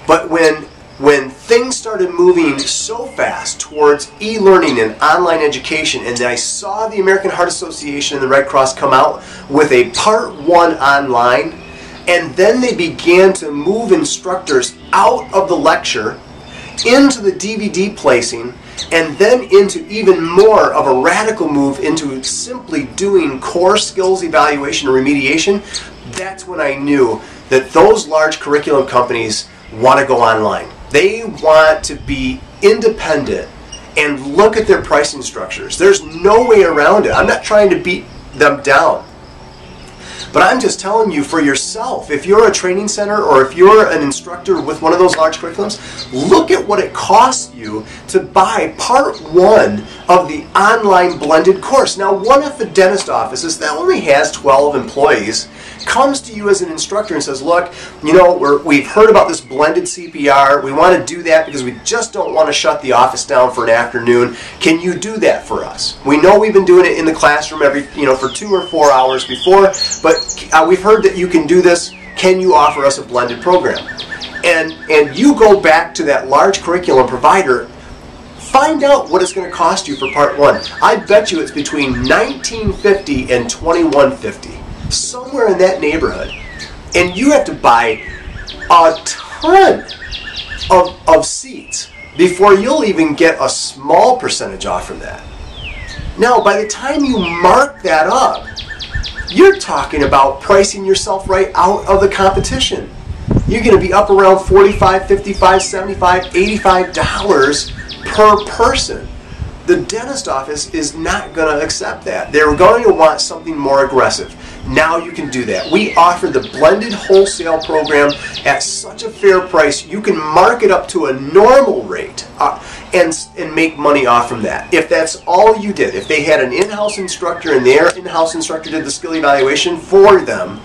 But when things started moving so fast towards e-learning and online education, and I saw the American Heart Association and the Red Cross come out with a Part 1 online, and then they began to move instructors out of the lecture into the DVD placing, and then into even more of a radical move into simply doing core skills evaluation and remediation, that's when I knew that those large curriculum companies want to go online. They want to be independent and look at their pricing structures. There's no way around it. I'm not trying to beat them down. But I'm just telling you for yourself, if you're a training center or if you're an instructor with one of those large curriculums, look at what it costs you to buy Part 1 of the online blended course. Now, one of the dentist offices that only has 12 employees comes to you as an instructor and says, look, you know, we've heard about this blended CPR. We want to do that because we just don't want to shut the office down for an afternoon. Can you do that for us? We know we've been doing it in the classroom for 2 or 4 hours before, but we've heard that you can do this. Can you offer us a blended program? And you go back to that large curriculum provider, find out what it's going to cost you for Part 1. I bet you it's between $19.50 and $21.50. Somewhere in that neighborhood. And you have to buy a ton of seats before you'll even get a small percentage off from that. Now, by the time you mark that up, you're talking about pricing yourself right out of the competition. You're going to be up around $45, $55, $75, $85 per person. The dentist office is not going to accept that. They're going to want something more aggressive. Now you can do that. We offer the blended wholesale program at such a fair price, you can mark it up to a normal rate and make money off from that. If that's all you did, if they had an in-house instructor and their in-house instructor did the skill evaluation for them,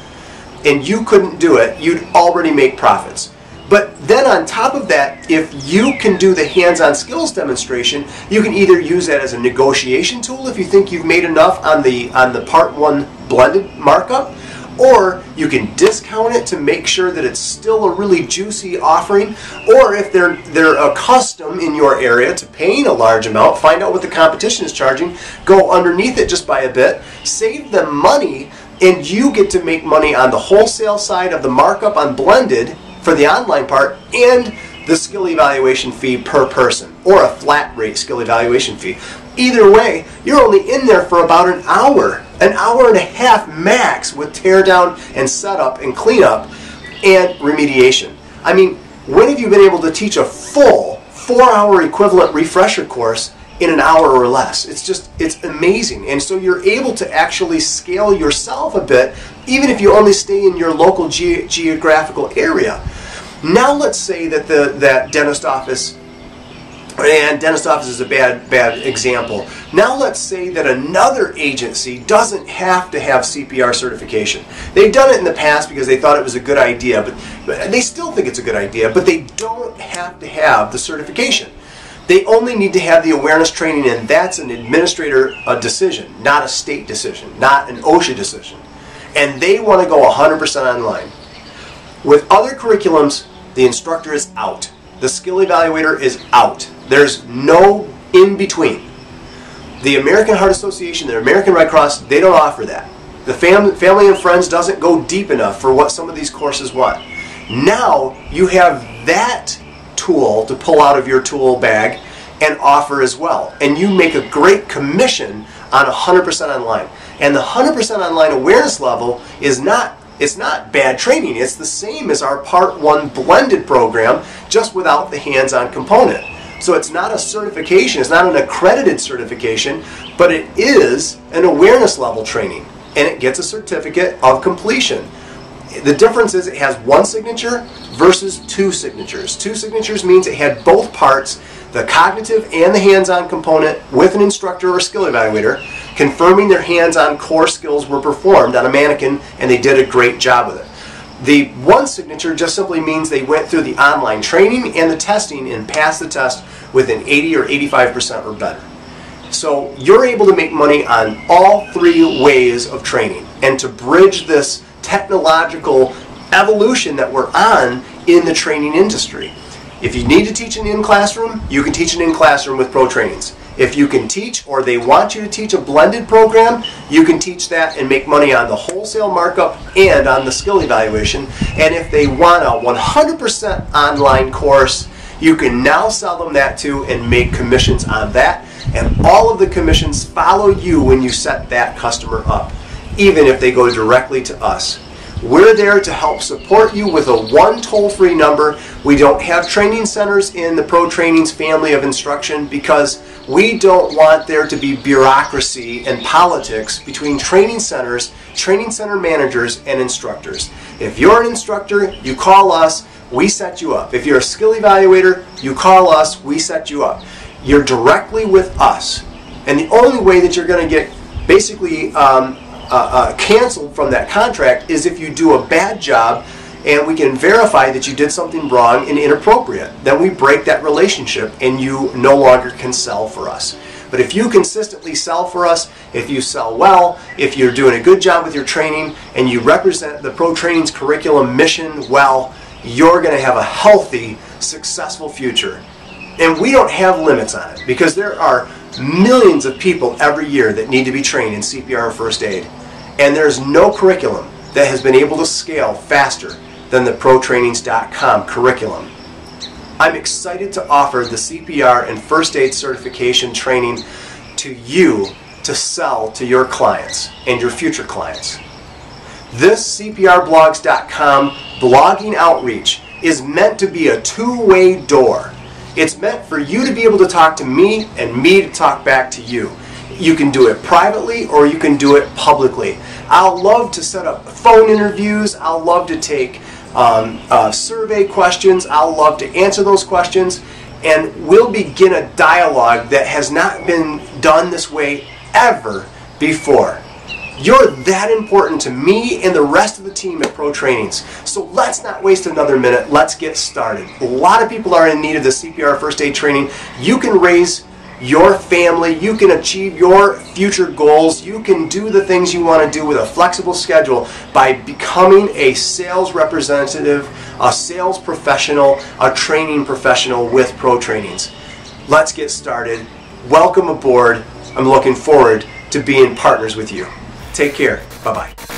and you couldn't do it, you'd already make profits. But then on top of that, if you can do the hands-on skills demonstration, you can either use that as a negotiation tool if you think you've made enough on the Part 1 blended markup, or you can discount it to make sure that it's still a really juicy offering, or if they're accustomed in your area to paying a large amount, find out what the competition is charging, go underneath it just by a bit, save them money, and you get to make money on the wholesale side of the markup on blended for the online part, and the skill evaluation fee per person, or a flat rate skill evaluation fee. Either way, you're only in there for about an hour and a half max with teardown and setup and cleanup and remediation. I mean, when have you been able to teach a full 4-hour equivalent refresher course in an hour or less? It's amazing. And so you're able to actually scale yourself a bit, even if you only stay in your local geographical area. Now let's say that that dentist office, and dentist office is a bad example. Now let's say that another agency doesn't have to have CPR certification. They've done it in the past because they thought it was a good idea, but they still think it's a good idea, but they don't have to have the certification. They only need to have the awareness training, and that's an administrator decision, not a state decision, not an OSHA decision. And they want to go 100% online. With other curriculums, the instructor is out. The skill evaluator is out. There's no in between. The American Heart Association, the American Red Cross, they don't offer that. The Family and Friends doesn't go deep enough for what some of these courses want. Now you have that tool to pull out of your tool bag and offer as well. And you make a great commission on 100% online. And the 100% online awareness level is not bad training. It's the same as our Part 1 blended program, just without the hands-on component. So it's not a certification, it's not an accredited certification, but it is an awareness level training, and it gets a certificate of completion. The difference is it has one signature versus two signatures. Two signatures means it had both parts, the cognitive and the hands-on component, with an instructor or skill evaluator, confirming their hands-on core skills were performed on a mannequin and they did a great job with it. The one signature just simply means they went through the online training and the testing and passed the test with an 80 or 85% or better. So you're able to make money on all three ways of training. And to bridge this technological evolution that we're on in the training industry. If you need to teach an in-classroom, you can teach an in-classroom with pro trainings. If you can teach, or they want you to teach, a blended program, you can teach that and make money on the wholesale markup and on the skill evaluation. And if they want a 100% online course, you can now sell them that too and make commissions on that. And all of the commissions follow you when you set that customer up, even if they go directly to us. We're there to help support you with a one toll-free number. We don't have training centers in the Pro Trainings family of instruction because we don't want there to be bureaucracy and politics between training centers, training center managers, and instructors. If you're an instructor, you call us, we set you up. If you're a skill evaluator, you call us, we set you up. You're directly with us. And the only way that you're going to get basically canceled from that contract is if you do a bad job and we can verify that you did something wrong and inappropriate. Then we break that relationship and you no longer can sell for us. But if you consistently sell for us, if you sell well, if you're doing a good job with your training and you represent the Pro Trainings curriculum mission well, you're going to have a healthy, successful future. And we don't have limits on it because there are millions of people every year that need to be trained in CPR and First Aid. And there's no curriculum that has been able to scale faster than the ProTrainings.com curriculum. I'm excited to offer the CPR and First Aid certification training to you to sell to your clients and your future clients. This CPRBlogs.com blogging outreach is meant to be a two-way door. It's meant for you to be able to talk to me and me to talk back to you. You can do it privately or you can do it publicly. I'll love to set up phone interviews. I'll love to take survey questions. I'll love to answer those questions. And we'll begin a dialogue that has not been done this way ever before. You're that important to me and the rest of the team at Pro Trainings. So let's not waste another minute. Let's get started. A lot of people are in need of the CPR First Aid training. You can raise your family. You can achieve your future goals. You can do the things you want to do with a flexible schedule by becoming a sales representative, a sales professional, a training professional with Pro Trainings. Let's get started. Welcome aboard. I'm looking forward to being partners with you. Take care. Bye-bye.